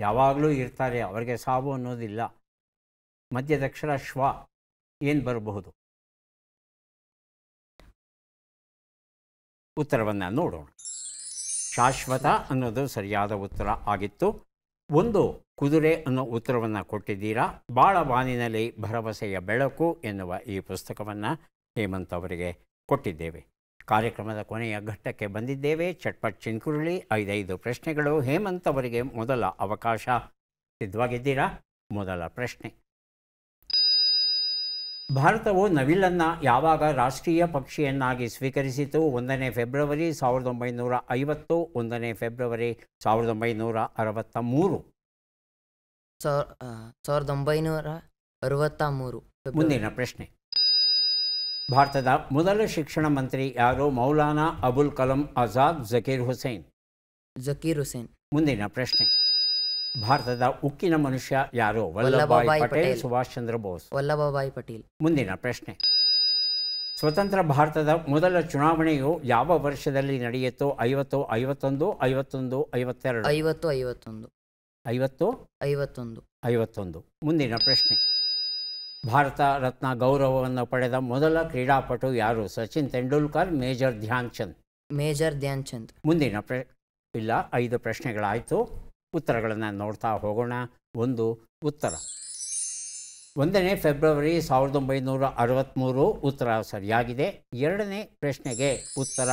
ಯಾವಾಗಲೂ ಇರ್ತಾರೆ, ಅವರಿಗೆ ಸಾವು ಅನ್ನೋದಿಲ್ಲ. ಮಧ್ಯದಕ್ಷರ ಶ್ವ ಏನು ಬರಬಹುದು? ಉತ್ತರವನ್ನು ನೋಡೋಣ. ಶಾಶ್ವತ ಅನ್ನೋದು ಸರಿಯಾದ ಉತ್ತರ ಆಗಿತ್ತು. ಒಂದು ಕುದುರೆ ಅನ್ನೋ ಉತ್ತರವನ್ನು ಕೊಟ್ಟಿದ್ದೀರಾ. ಬಾಳಬಾನಿನಲ್ಲಿ ಭರವಸೆಯ ಬೆಳಕು ಎನ್ನುವ ಈ ಪುಸ್ತಕವನ್ನು ಹೇಮಂತ್ ಅವರಿಗೆ ಕೊಟ್ಟಿದ್ದೇವೆ. ಕಾರ್ಯಕ್ರಮದ ಕೊನೆಯ ಘಟ್ಟಕ್ಕೆ ಬಂದಿದ್ದೇವೆ. ಚಟ್ಪಟ್ ಚಿನ್ಕುರುಳಿ 5 ಪ್ರಶ್ನೆಗಳು. ಹೇಮಂತ್ ಅವರಿಗೆ ಮೊದಲ ಅವಕಾಶ. ಸಿದ್ಧವಾಗಿದ್ದೀರಾ? ಮೊದಲ ಪ್ರಶ್ನೆ. ಭಾರತವು ನವಿಲನ್ನು ಯಾವಾಗ ರಾಷ್ಟ್ರೀಯ ಪಕ್ಷಿಯನ್ನಾಗಿ ಸ್ವೀಕರಿಸಿತು? 1ನೇ ಫೆಬ್ರವರಿ 1950, 1ನೇ ಫೆಬ್ರವರಿ 1963. 1963. ಮುಂದಿನ ಪ್ರಶ್ನೆ. ಭಾರತದ ಮೊದಲ ಶಿಕ್ಷಣ ಮಂತ್ರಿ ಯಾರು? ಮೌಲಾನಾ ಅಬುಲ್ ಕಲಾಂ ಆಜಾದ್, ಜಕೀರ್ ಹುಸೇನ್. ಜಕೀರ್ ಹುಸೇನ್. ಮುಂದಿನ ಪ್ರಶ್ನೆ. ಭಾರತದ ಉಕ್ಕಿನ ಮನುಷ್ಯ ಯಾರು? ವಲ್ಲಭಭಾಯಿ ಪಟೇಲ್, ಸುಭಾಷ್ ಚಂದ್ರ ಬೋಸ್. ವಲ್ಲಭಭಾಯಿ ಪಟೇಲ್. ಮುಂದಿನ ಪ್ರಶ್ನೆ. ಸ್ವತಂತ್ರ ಭಾರತದ ಮೊದಲ ಚುನಾವಣೆಯು ಯಾವ ವರ್ಷದಲ್ಲಿ ನಡೆಯಿತು? 50, 51, 51, 52. 50. 51. ಮುಂದಿನ ಪ್ರಶ್ನೆ. ಭಾರತ ರತ್ನ ಗೌರವವನ್ನು ಪಡೆದ ಮೊದಲ ಕ್ರೀಡಾಪಟು ಯಾರು? ಸಚಿನ್ ತೆಂಡೂಲ್ಕರ್, ಮೇಜರ್ ಧ್ಯಾನ್ ಚಂದ್. ಮೇಜರ್ ಧ್ಯಾನ್ ಚಂದ್. ಮುಂದಿನ ಇಲ್ಲ, 5 ಪ್ರಶ್ನೆಗಳಾಯಿತು. ಉತ್ತರಗಳನ್ನು ನೋಡ್ತಾ ಹೋಗೋಣ. ಒಂದು ಉತ್ತರ 1ನೇ ಫೆಬ್ರವರಿ 1963 ಉತ್ತರ ಸರಿಯಾಗಿದೆ. ಎರಡನೇ ಪ್ರಶ್ನೆಗೆ ಉತ್ತರ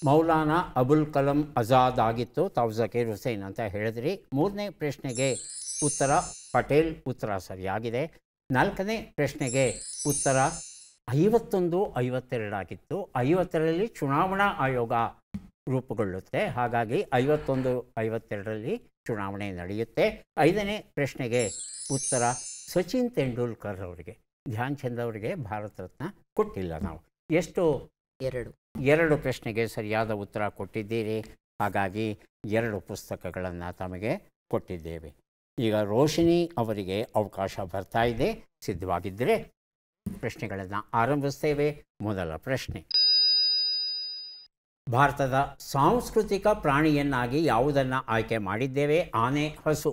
ಮೌಲಾನಾ ಅಬುಲ್ ಕಲಾಂ ಆಜಾದ್ ಆಗಿತ್ತು, ತಾವು ಜಕೀರ್ ಹುಸೇನ್ ಅಂತ ಹೇಳಿದ್ರಿ. ಮೂರನೇ ಪ್ರಶ್ನೆಗೆ ಉತ್ತರ ಪಟೇಲ್, ಉತ್ತರ ಸರಿಯಾಗಿದೆ. ನಾಲ್ಕನೇ ಪ್ರಶ್ನೆಗೆ ಉತ್ತರ 51, 52 ಆಗಿತ್ತು. 50ರಲ್ಲಿ ಚುನಾವಣಾ ಆಯೋಗ ರೂಪುಗೊಳ್ಳುತ್ತೆ, ಹಾಗಾಗಿ 51, 52ರಲ್ಲಿ ಚುನಾವಣೆ ನಡೆಯುತ್ತೆ. 5ನೇ ಪ್ರಶ್ನೆಗೆ ಉತ್ತರ ಸಚಿನ್ ತೆಂಡೂಲ್ಕರ್ ಅವರಿಗೆ. ಧ್ಯಾನ್ ಚಂದ್ ಅವರಿಗೆ ಭಾರತ ರತ್ನ ಕೊಟ್ಟಿಲ್ಲ ನಾವು. ಎಷ್ಟು? 2 ಪ್ರಶ್ನೆಗೆ ಸರಿಯಾದ ಉತ್ತರ ಕೊಟ್ಟಿದ್ದೀರಿ, ಹಾಗಾಗಿ 2 ಪುಸ್ತಕಗಳನ್ನು ತಮಗೆ ಕೊಟ್ಟಿದ್ದೇವೆ. ಈಗ ರೋಶಿನಿ ಅವರಿಗೆ ಅವಕಾಶ ಬರ್ತಾ ಇದೆ. ಸಿದ್ಧವಾಗಿದ್ದರೆ ಪ್ರಶ್ನೆಗಳನ್ನು ಆರಂಭಿಸ್ತೇವೆ. ಮೊದಲ ಪ್ರಶ್ನೆ, ಭಾರತದ ಸಾಂಸ್ಕೃತಿಕ ಪ್ರಾಣಿಯನ್ನಾಗಿ ಯಾವುದನ್ನು ಆಯ್ಕೆ ಮಾಡಿದ್ದೇವೆ? ಆನೆ, ಹಸು.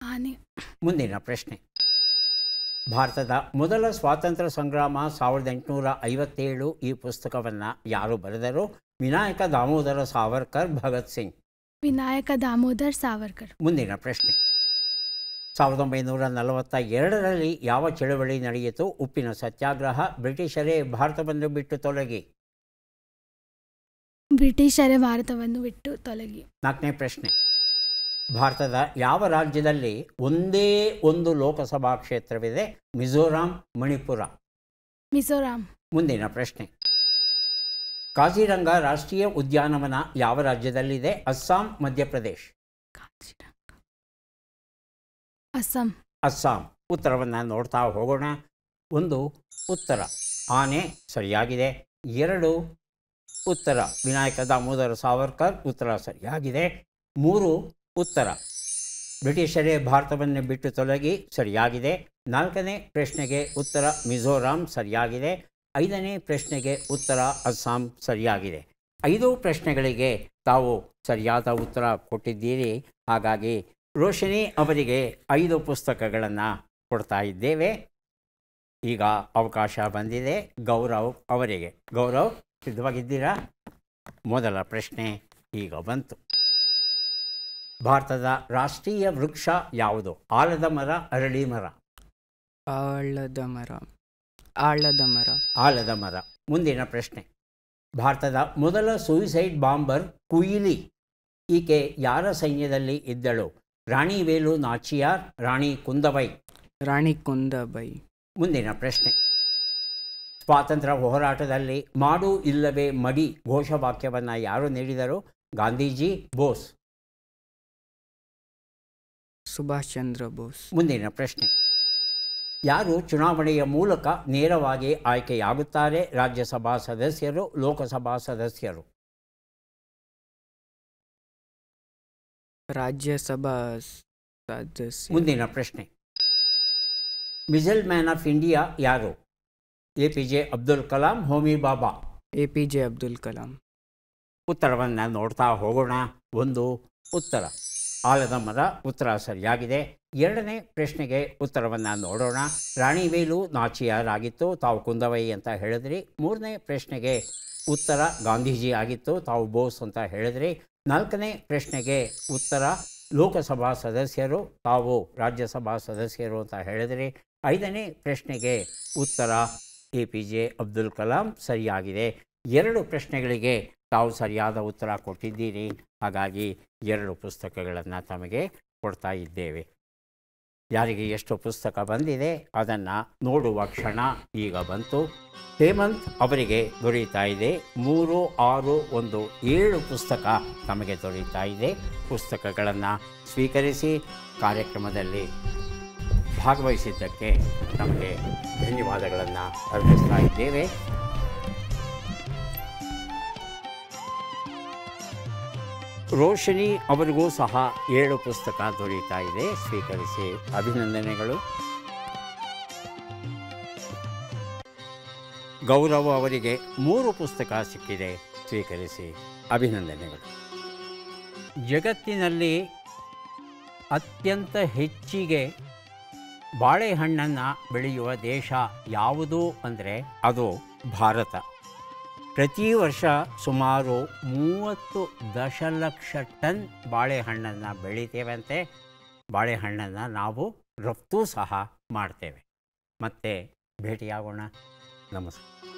ಆನೆ. ಮುಂದಿನ ಪ್ರಶ್ನೆ, ಭಾರತದ ಮೊದಲ ಸ್ವಾತಂತ್ರ್ಯ ಸಂಗ್ರಾಮ 1857. ಈ ಪುಸ್ತಕವನ್ನು ಯಾರು ಬರೆದರು? ವಿನಾಯಕ ದಾಮೋದರ ಸಾವರ್ಕರ್, ಭಗತ್ ಸಿಂಗ್. ವಿನಾಯಕ ದಾಮೋದರ್ ಸಾವರ್ಕರ್. ಮುಂದಿನ ಪ್ರಶ್ನೆ, 1942ರಲ್ಲಿ ಯಾವ ಚಳವಳಿ ನಡೆಯಿತು? ಉಪ್ಪಿನ ಸತ್ಯಾಗ್ರಹ. ಬ್ರಿಟಿಷರೇ ಭಾರತವನ್ನು ಬಿಟ್ಟು ತೊಲಗಿ. ಬ್ರಿಟಿಷರೇ ಭಾರತವನ್ನು ಬಿಟ್ಟು ತೊಲಗಿ. 4ನೇ ಪ್ರಶ್ನೆ, ಭಾರತದ ಯಾವ ರಾಜ್ಯದಲ್ಲಿ ಒಂದೇ ಒಂದು ಲೋಕಸಭಾ ಕ್ಷೇತ್ರವಿದೆ? ಮಿಜೋರಾಂ, ಮಣಿಪುರ. ಮಿಜೋರಾಂ. ಮುಂದಿನ ಪ್ರಶ್ನೆ, ಕಾಜಿರಂಗ ರಾಷ್ಟ್ರೀಯ ಉದ್ಯಾನವನ ಯಾವ ರಾಜ್ಯದಲ್ಲಿದೆ? ಅಸ್ಸಾಂ, ಮಧ್ಯಪ್ರದೇಶ್. ಅಸ್ಸಾಂ. ಅಸ್ಸಾಂ. ಉತ್ತರವನ್ನು ನೋಡ್ತಾ ಹೋಗೋಣ. 1 ಉತ್ತರ ಆನೆ, ಸರಿಯಾಗಿದೆ. 2 ಉತ್ತರ ವಿನಾಯಕ ದಾಮೋದರ ಸಾವರ್ಕರ್, ಉತ್ತರ ಸರಿಯಾಗಿದೆ. 3 ಉತ್ತರ ಬ್ರಿಟಿಷರೇ ಭಾರತವನ್ನು ಬಿಟ್ಟು ತೊಲಗಿ, ಸರಿಯಾಗಿದೆ. 4ನೇ ಪ್ರಶ್ನೆಗೆ ಉತ್ತರ ಮಿಜೋರಾಂ, ಸರಿಯಾಗಿದೆ. 5ನೇ ಪ್ರಶ್ನೆಗೆ ಉತ್ತರ ಅಸ್ಸಾಂ, ಸರಿಯಾಗಿದೆ. 5 ಪ್ರಶ್ನೆಗಳಿಗೆ ತಾವು ಸರಿಯಾದ ಉತ್ತರ ಕೊಟ್ಟಿದ್ದೀರಿ. ಹಾಗಾಗಿ ರೋಶಿನಿ ಅವರಿಗೆ 5 ಪುಸ್ತಕಗಳನ್ನು ಕೊಡ್ತಾ ಇದ್ದೇವೆ. ಈಗ ಅವಕಾಶ ಬಂದಿದೆ ಗೌರವ್ ಅವರಿಗೆ. ಗೌರವ್, ಸಿದ್ಧವಾಗಿದ್ದೀರಾ? ಮೊದಲ ಪ್ರಶ್ನೆ ಈಗ ಬಂತು. ಭಾರತದ ರಾಷ್ಟ್ರೀಯ ವೃಕ್ಷ ಯಾವುದು? ಆಲದ ಮರ, ಅರಳಿ ಮರ. ಆಳದ ಮರ. ಆಳದ ಮರ. ಆಲದ ಮರ. ಮುಂದಿನ ಪ್ರಶ್ನೆ, ಭಾರತದ ಮೊದಲ ಸೂಯಿಸೈಡ್ ಬಾಂಬರ್ ಕುಯಿಲಿ, ಈಕೆ ಯಾರ ಸೈನ್ಯದಲ್ಲಿ ಇದ್ದಳು? ರಾಣಿ ವೇಲು ನಾಚಿಯಾರ್, ರಾಣಿ ಕುಂದಬೈ. ರಾಣಿ ಕುಂದಬೈ. ಮುಂದಿನ ಪ್ರಶ್ನೆ, ಸ್ವಾತಂತ್ರ್ಯ ಹೋರಾಟದಲ್ಲಿ ಮಾಡು ಇಲ್ಲವೇ ಮಡಿ ಘೋಷವಾಕ್ಯವನ್ನು ಯಾರು ನೀಡಿದರು? ಗಾಂಧೀಜಿ, ಬೋಸ್. ಸುಭಾಷ್ ಚಂದ್ರ ಬೋಸ್. ಮುಂದಿನ ಪ್ರಶ್ನೆ, ಯಾರು ಚುನಾವಣೆಯ ಮೂಲಕ ನೇರವಾಗಿ ಆಯ್ಕೆಯಾಗುತ್ತಾರೆ? ರಾಜ್ಯಸಭಾ ಸದಸ್ಯರು, ಲೋಕಸಭಾ ಸದಸ್ಯರು. ರಾಜ್ಯಸಭಾ ಸದಸ್ಯ. ಮುಂದಿನ ಪ್ರಶ್ನೆ, ಮಿಸೈಲ್ ಮ್ಯಾನ್ ಆಫ್ ಇಂಡಿಯಾ ಯಾರು? APJ ಅಬ್ದುಲ್ ಕಲಾಂ, ಹೋಮಿ ಬಾಬಾ. APJ ಅಬ್ದುಲ್ ಕಲಾಂ. ಉತ್ತರವನ್ನು ನೋಡ್ತಾ ಹೋಗೋಣ. 1 ಉತ್ತರ ಆಲದ ಮರ, ಉತ್ತರ ಸರಿಯಾಗಿದೆ. 2ನೇ ಪ್ರಶ್ನೆಗೆ ಉತ್ತರವನ್ನು ನೋಡೋಣ. ರಾಣಿ ವೇಲು ನಾಚಿಯಾರ್ ಆಗಿತ್ತು, ತಾವು ಕುಂದವೈ ಅಂತ ಹೇಳಿದ್ರಿ. 3ನೇ ಪ್ರಶ್ನೆಗೆ ಉತ್ತರ ಗಾಂಧೀಜಿ ಆಗಿತ್ತು, ತಾವು ಬೋಸ್ ಅಂತ ಹೇಳಿದ್ರಿ. 4ನೇ ಪ್ರಶ್ನೆಗೆ ಉತ್ತರ ಲೋಕಸಭಾ ಸದಸ್ಯರು, ತಾವು ರಾಜ್ಯಸಭಾ ಸದಸ್ಯರು ಅಂತ ಹೇಳಿದ್ರಿ. 5ನೇ ಪ್ರಶ್ನೆಗೆ ಉತ್ತರ APJ ಅಬ್ದುಲ್ ಕಲಾಂ, ಸರಿಯಾಗಿದೆ. 2 ಪ್ರಶ್ನೆಗಳಿಗೆ ತಾವು ಸರಿಯಾದ ಉತ್ತರ ಕೊಟ್ಟಿದ್ದೀರಿ. ಹಾಗಾಗಿ 2 ಪುಸ್ತಕಗಳನ್ನು ತಮಗೆ ಕೊಡ್ತಾ ಇದ್ದೇವೆ. ಯಾರಿಗೆ ಎಷ್ಟು ಪುಸ್ತಕ ಬಂದಿದೆ ಅದನ್ನು ನೋಡುವ ಕ್ಷಣ ಈಗ ಬಂತು. ಹೇಮಂತ್ ಅವರಿಗೆ ದೊರೆಯುತ್ತಾ ಇದೆ 3, 6, 1, 7 ಪುಸ್ತಕ ತಮಗೆ ದೊರೆಯುತ್ತಾ ಇದೆ. ಪುಸ್ತಕಗಳನ್ನು ಸ್ವೀಕರಿಸಿ ಕಾರ್ಯಕ್ರಮದಲ್ಲಿ ಭಾಗವಹಿಸಿದ್ದಕ್ಕೆ ನಮಗೆ ಧನ್ಯವಾದಗಳನ್ನು ಅರ್ಪಿಸ್ತಾ ಇದ್ದೇವೆ. ರೋಶಿನಿ ಅವರಿಗೂ ಸಹ 7 ಪುಸ್ತಕ ದೊರೆಯುತ್ತಾ ಇದೆ. ಸ್ವೀಕರಿಸಿ ಅಭಿನಂದನೆಗಳು. ಗೌರವ್ ಅವರಿಗೆ 3 ಪುಸ್ತಕ ಸಿಕ್ಕಿದೆ. ಸ್ವೀಕರಿಸಿ ಅಭಿನಂದನೆಗಳು. ಜಗತ್ತಿನಲ್ಲಿ ಅತ್ಯಂತ ಹೆಚ್ಚಿಗೆ ಬಾಳೆಹಣ್ಣನ್ನು ಬೆಳೆಯುವ ದೇಶ ಯಾವುದು ಅಂದರೆ ಅದು ಭಾರತ. ಪ್ರತಿ ವರ್ಷ ಸುಮಾರು 30 ದಶಲಕ್ಷ ಟನ್ ಬಾಳೆಹಣ್ಣನ್ನು ಬೆಳಿತೇವಂತೆ. ಬಾಳೆಹಣ್ಣನ್ನು ನಾವು ರಫ್ತು ಸಹ ಮಾಡ್ತೇವೆ. ಮತ್ತೆ ಭೇಟಿಯಾಗೋಣ. ನಮಸ್ಕಾರ.